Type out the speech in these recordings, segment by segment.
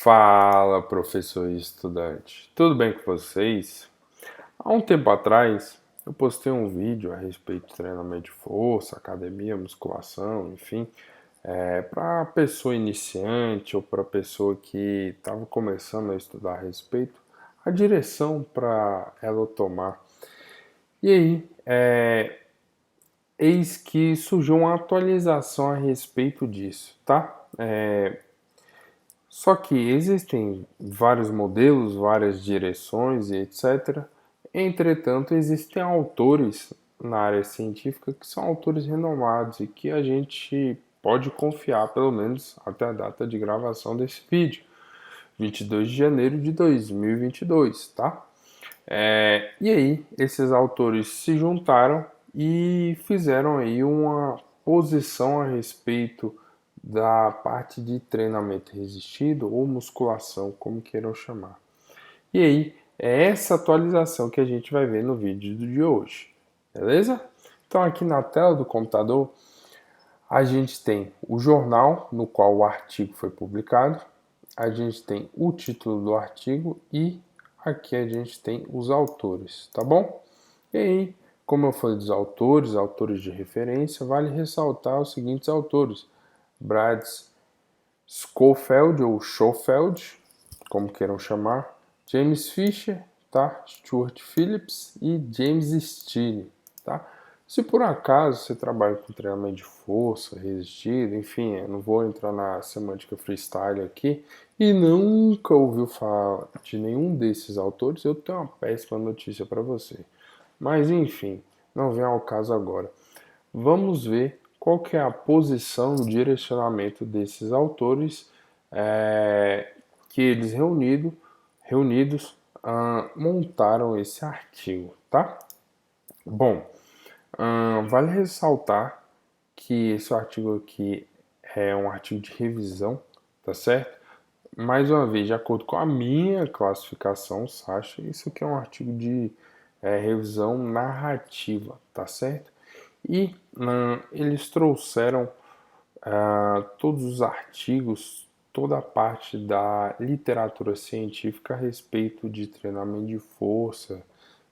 Fala, professor e estudante. Tudo bem com vocês? Há um tempo atrás, eu postei um vídeo a respeito de treinamento de força, academia, musculação, enfim, para pessoa iniciante ou para pessoa que estava começando a estudar a respeito, a direção para ela tomar. E aí, eis que surgiu uma atualização a respeito disso, tá? Só que existem vários modelos, várias direções e etc. Entretanto, existem autores na área científica que são autores renomados e que a gente pode confiar, pelo menos até a data de gravação desse vídeo, 22 de janeiro de 2022, tá? E aí, esses autores se juntaram e fizeram aí uma posição a respeito da parte de treinamento resistido ou musculação, como queiram chamar. E aí, é essa atualização que a gente vai ver no vídeo de hoje, beleza? Então, aqui na tela do computador, a gente tem o jornal no qual o artigo foi publicado, a gente tem o título do artigo e aqui a gente tem os autores, tá bom? E aí, como eu falei dos autores de referência, vale ressaltar os seguintes autores: Brad Schofield ou Schofield, como queiram chamar, James Fisher, tá? Stuart Phillips e James Steele, tá? Se por acaso você trabalha com treinamento de força, resistido, enfim, eu não vou entrar na semântica freestyle aqui e nunca ouviu falar de nenhum desses autores, eu tenho uma péssima notícia para você. Mas enfim, não vem ao caso agora. Vamos ver qual que é a posição, o direcionamento desses autores que eles reunidos montaram esse artigo, tá? Bom, vale ressaltar que esse artigo aqui é um artigo de revisão, tá certo? Mais uma vez, de acordo com a minha classificação, Sasha, isso aqui é um artigo de revisão narrativa, tá certo? E eles trouxeram todos os artigos, toda a parte da literatura científica a respeito de treinamento de força,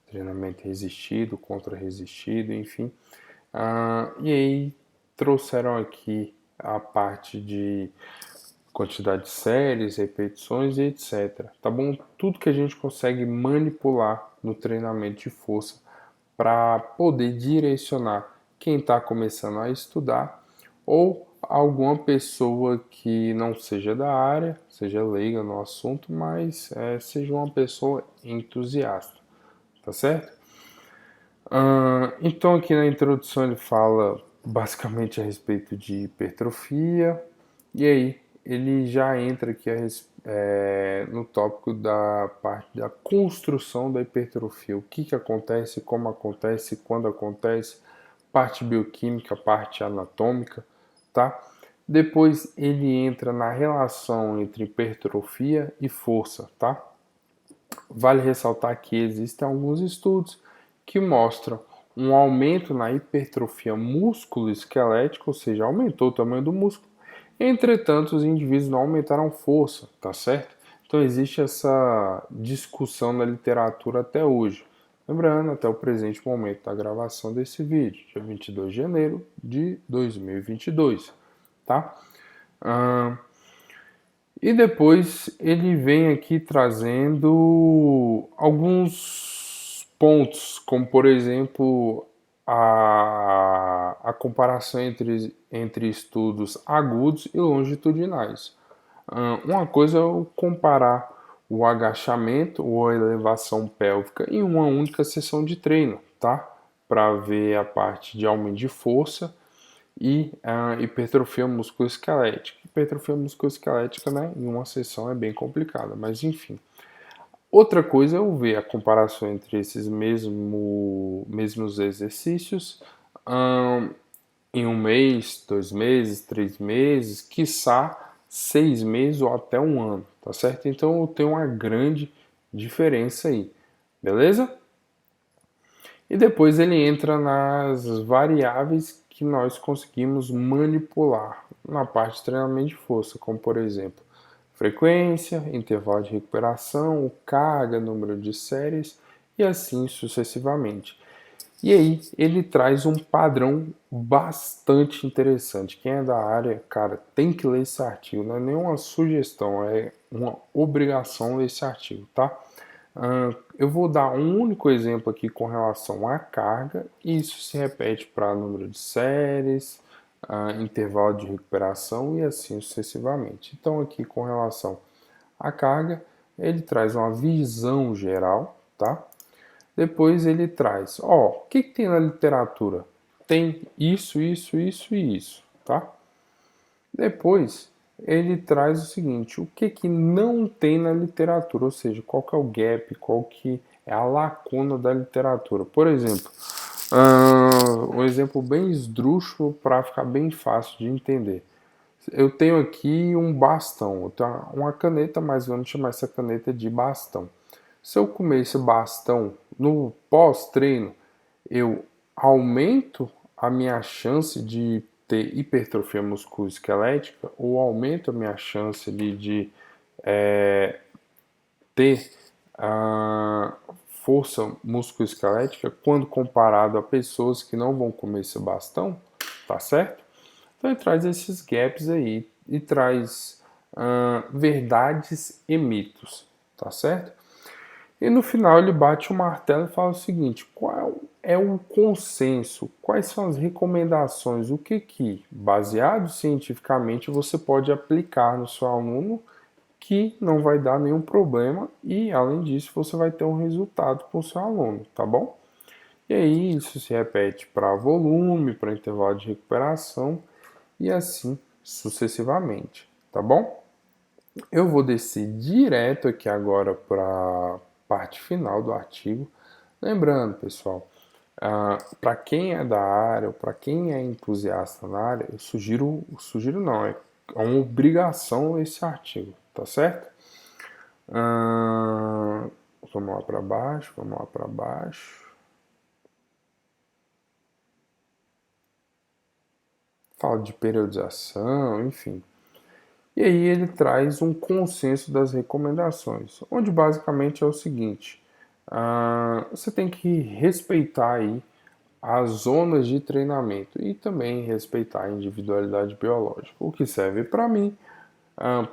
treinamento resistido, contra-resistido, enfim. E aí trouxeram aqui a parte de quantidade de séries, repetições e etc. Tá bom? Tudo que a gente consegue manipular no treinamento de força para poder direcionar quem está começando a estudar ou alguma pessoa que não seja da área, seja leiga no assunto, mas seja uma pessoa entusiasta, tá certo? Então aqui na introdução ele fala basicamente a respeito de hipertrofia e aí ele já entra aqui no tópico da parte da construção da hipertrofia, o que acontece, como acontece, quando acontece, parte bioquímica, parte anatômica, tá? Depois ele entra na relação entre hipertrofia e força, tá? Vale ressaltar que existem alguns estudos que mostram um aumento na hipertrofia músculo-esquelética, ou seja, aumentou o tamanho do músculo. Entretanto, os indivíduos não aumentaram força, tá certo? Então existe essa discussão na literatura até hoje. Lembrando, até o presente momento da gravação desse vídeo, dia 22 de janeiro de 2022, tá? E depois ele vem aqui trazendo alguns pontos, como por exemplo a comparação entre estudos agudos e longitudinais. Uma coisa é eu comparar o agachamento ou a elevação pélvica em uma única sessão de treino, tá? Para ver a parte de aumento de força e a hipertrofia musculoesquelética. Hipertrofia musculoesquelética, né, em uma sessão é bem complicada, mas enfim. Outra coisa é eu ver a comparação entre esses mesmos exercícios em um mês, 2 meses, 3 meses, quiçá 6 meses ou até um ano, tá certo? Então eu tenho uma grande diferença aí, beleza? E depois ele entra nas variáveis que nós conseguimos manipular na parte de treinamento de força, como por exemplo, frequência, intervalo de recuperação, carga, número de séries e assim sucessivamente. E aí ele traz um padrão bastante interessante. Quem é da área, cara, tem que ler esse artigo. Não é nenhuma sugestão, é uma obrigação ler esse artigo, tá? Eu vou dar um único exemplo aqui com relação à carga, e isso se repete para número de séries, intervalo de recuperação e assim sucessivamente. Então, aqui com relação à carga, ele traz uma visão geral, tá? Depois ele traz, ó, o que tem na literatura? Tem isso, isso, isso e isso, tá? Depois ele traz o seguinte, o que não tem na literatura, ou seja, qual que é o gap, qual que é a lacuna da literatura. Por exemplo, um exemplo bem esdrúxulo para ficar bem fácil de entender. Eu tenho aqui um bastão, eu tenho uma caneta, mas vamos chamar essa caneta de bastão. Se eu comer esse bastão no pós-treino, eu aumento a minha chance de ter hipertrofia musculoesquelética ou aumento a minha chance de ter força musculoesquelética quando comparado a pessoas que não vão comer esse bastão, tá certo? Então ele traz esses gaps aí e traz verdades e mitos, tá certo? E no final ele bate o martelo e fala o seguinte: qual é o consenso? Quais são as recomendações? O que, baseado cientificamente, você pode aplicar no seu aluno que não vai dar nenhum problema e, além disso, você vai ter um resultado com o seu aluno, tá bom? E aí isso se repete para volume, para intervalo de recuperação e assim sucessivamente, tá bom? Eu vou descer direto aqui agora para a parte final do artigo. Lembrando, pessoal, para quem é da área, ou para quem é entusiasta na área, sugiro não, é uma obrigação esse artigo, tá certo? Vamos lá para baixo, vamos lá para baixo. Fala de periodização, enfim. E aí ele traz um consenso das recomendações, onde basicamente é o seguinte: você tem que respeitar aí as zonas de treinamento e também respeitar a individualidade biológica. O que serve para mim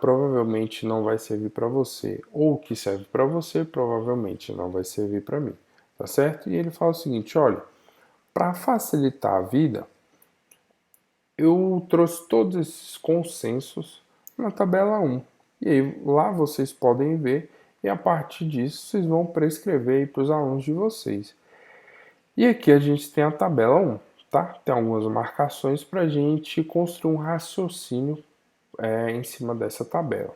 provavelmente não vai servir para você, ou o que serve para você provavelmente não vai servir para mim, tá certo? E ele fala o seguinte: olha, para facilitar a vida, eu trouxe todos esses consensos na tabela 1. E aí lá vocês podem ver e a partir disso vocês vão prescrever para os alunos de vocês. E aqui a gente tem a tabela 1, tá? Tem algumas marcações para a gente construir um raciocínio em cima dessa tabela.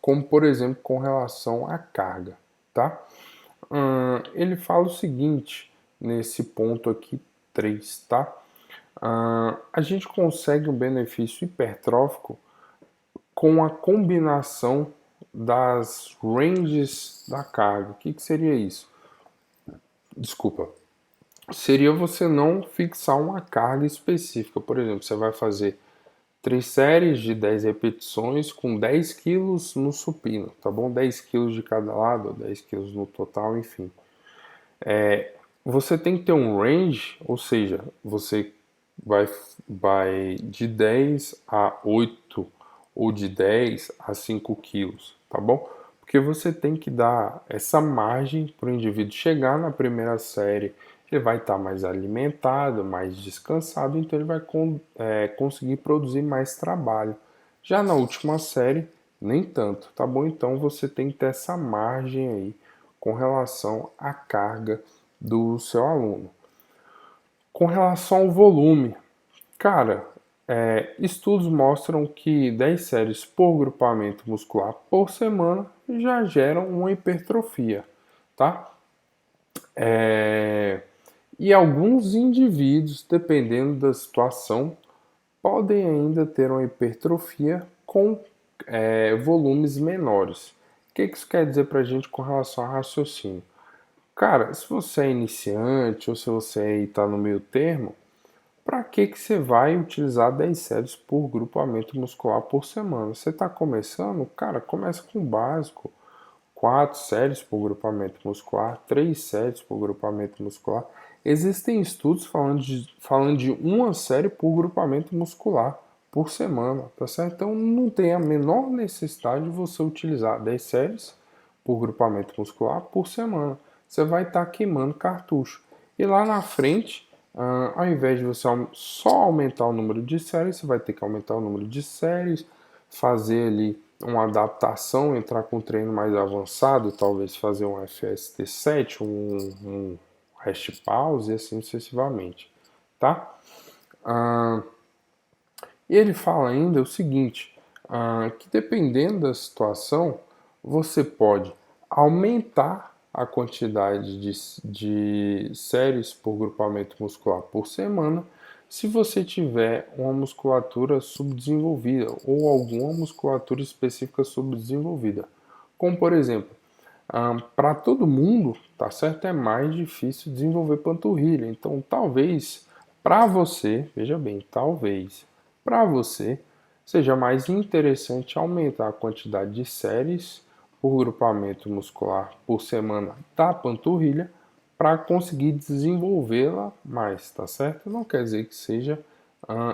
Como, por exemplo, com relação à carga, tá? Ele fala o seguinte, nesse ponto aqui 3, tá? A gente consegue um benefício hipertrófico com a combinação das ranges da carga. O que seria isso? Desculpa. Seria você não fixar uma carga específica. Por exemplo, você vai fazer 3 séries de 10 repetições com 10 quilos no supino, tá bom? 10 quilos de cada lado, 10 quilos no total, enfim. Você tem que ter um range, ou seja, você vai de 10 a 8 ou de 10 a 5 quilos, tá bom? Porque você tem que dar essa margem para o indivíduo chegar na primeira série, ele vai estar mais alimentado, mais descansado, então ele vai conseguir produzir mais trabalho. Já na última série, nem tanto, tá bom? Então você tem que ter essa margem aí com relação à carga do seu aluno. Com relação ao volume, cara, estudos mostram que 10 séries por grupamento muscular por semana já geram uma hipertrofia, tá? E alguns indivíduos, dependendo da situação, podem ainda ter uma hipertrofia com volumes menores. O que isso quer dizer para a gente com relação ao raciocínio? Cara, se você é iniciante ou se você está no meio termo, para que você vai utilizar 10 séries por grupamento muscular por semana? Você está começando? Cara, começa com o básico. 4 séries por grupamento muscular, 3 séries por grupamento muscular. Existem estudos falando de uma série por grupamento muscular por semana, tá certo? Então não tem a menor necessidade de você utilizar 10 séries por grupamento muscular por semana. Você vai estar queimando cartucho. E lá na frente, ao invés de você só aumentar o número de séries, você vai ter que aumentar o número de séries, fazer ali uma adaptação, entrar com um treino mais avançado, talvez fazer um FST7, um rest pause e assim sucessivamente, tá? E ele fala ainda o seguinte, que dependendo da situação, você pode aumentar a quantidade de séries por grupamento muscular por semana, se você tiver uma musculatura subdesenvolvida ou alguma musculatura específica subdesenvolvida. Como por exemplo, para todo mundo, tá certo? É mais difícil desenvolver panturrilha. Então, talvez para você, veja bem, talvez para você seja mais interessante aumentar a quantidade de séries por grupamento muscular por semana da panturrilha para conseguir desenvolvê-la mais, tá certo? Não quer dizer que seja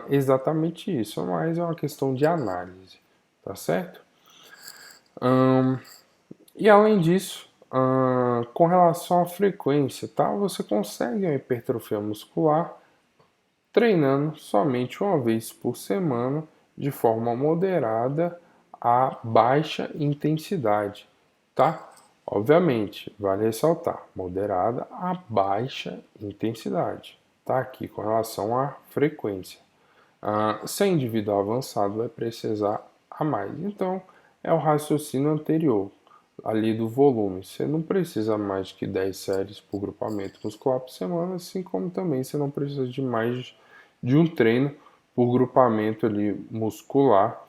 exatamente isso, mas é uma questão de análise, tá certo? E além disso, com relação à frequência, tá? Você consegue uma hipertrofia muscular treinando somente uma vez por semana de forma moderada a baixa intensidade, tá? Obviamente, vale ressaltar, moderada a baixa intensidade, tá? Aqui com relação à frequência. Se é indivíduo avançado, vai precisar a mais. Então, é o raciocínio anterior, ali do volume. Você não precisa mais que 10 séries por grupamento muscular por semana, assim como também você não precisa de mais de um treino por grupamento ali muscular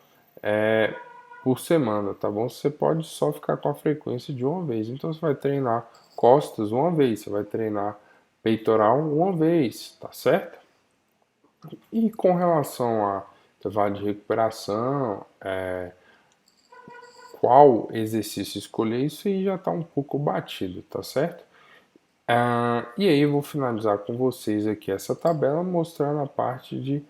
por semana, tá bom? Você pode só ficar com a frequência de uma vez. Então, você vai treinar costas uma vez, você vai treinar peitoral uma vez, tá certo? E com relação a intervalo de recuperação, qual exercício escolher, isso aí já está um pouco batido, tá certo? E aí eu vou finalizar com vocês aqui essa tabela mostrando a parte de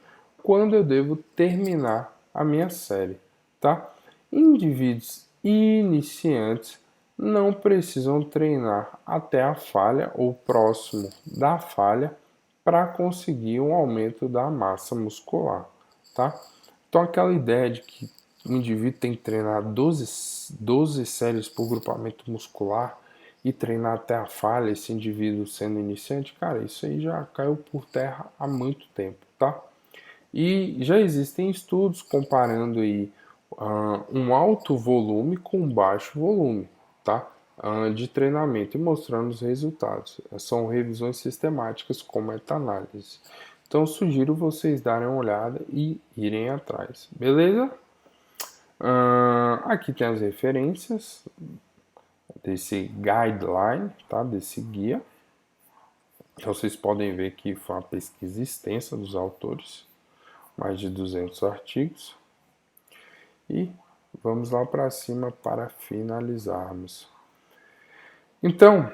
quando eu devo terminar a minha série, tá? Indivíduos iniciantes não precisam treinar até a falha ou próximo da falha para conseguir um aumento da massa muscular, tá? Então aquela ideia de que o indivíduo tem que treinar 12 séries por grupamento muscular e treinar até a falha, esse indivíduo sendo iniciante, cara, isso aí já caiu por terra há muito tempo, tá? E já existem estudos comparando aí um alto volume com baixo volume, tá? De treinamento e mostrando os resultados. São revisões sistemáticas com meta-análise. Então sugiro vocês darem uma olhada e irem atrás, beleza? Aqui tem as referências desse guideline, tá? Desse guia. Então vocês podem ver que foi uma pesquisa extensa dos autores, mais de 200 artigos. E vamos lá para cima para finalizarmos. Então,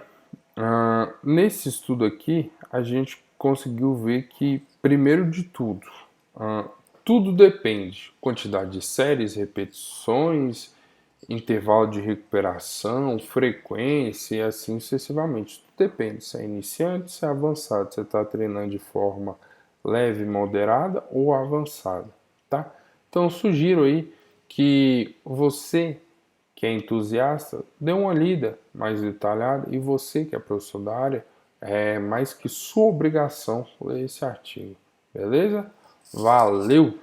nesse estudo aqui, a gente conseguiu ver que, primeiro de tudo, tudo depende. Quantidade de séries, repetições, intervalo de recuperação, frequência e assim sucessivamente. Tudo depende se é iniciante, se é avançado, se você está treinando de forma leve, moderada ou avançada, tá? Então, eu sugiro aí que você que é entusiasta, dê uma lida mais detalhada e você que é professor da área, é mais que sua obrigação ler esse artigo, beleza? Valeu!